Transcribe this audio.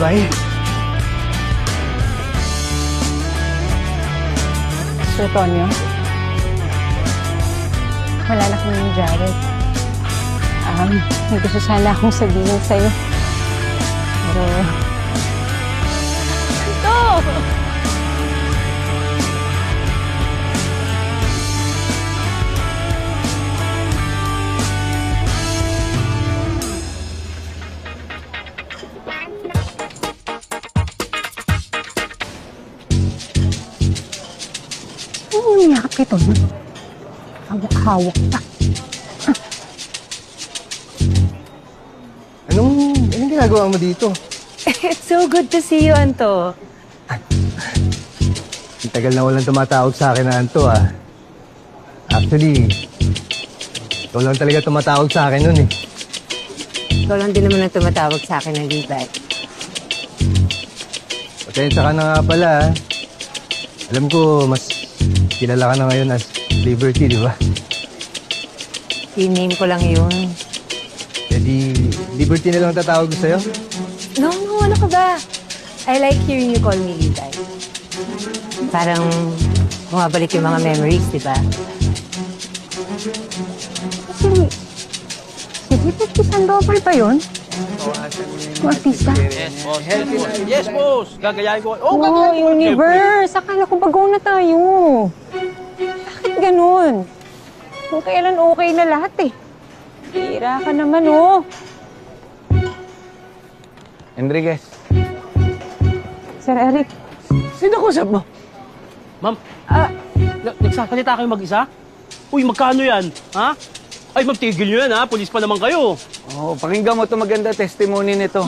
Tibay. Sir Tonyo, wala na kami ni Jared. May gusto sana akong sabihin sa'yo. Pero... Ito! Ano niyakap kay Tonyo? Hawak-hawak pa. Anong ginagawa mo dito? It's so good to see you, Anto. Ang tagal na walang tumatawag sa akin na Anto, ah. Actually, ikaw lang talaga tumatawag sa akin nun, eh. Ikaw lang din naman ang tumatawag sa akin ng Levi. Pasensya ka na nga pala, ah. Alam ko, mas kilala ka na ngayon as Liberty, di ba? I-name ko lang yun. Di Liberty na lang tatawag ko sa'yo? No, ano ka ba? I like hearing you call me Levi. Parang bumabalik yung mga memories, di ba? Si Liberty Sandoval ba yun? Yung artista? Yes, boss. Yes, boss. Gagayahin ko. Oh, Wow, Universe! Akala ko bago na tayo. Bakit ganun? Kung kailan okay na lahat eh. Hira ka naman, oh. Enriquez. Sir Eric. Sino kusap mo? Ma'am, nagsasalita kayo mag-isa? Uy, magkano yan? Ha? Ay, magtigil nyo yan, ha? Pulis pa naman kayo. Oo, pakinggan mo ito maganda testimony nito.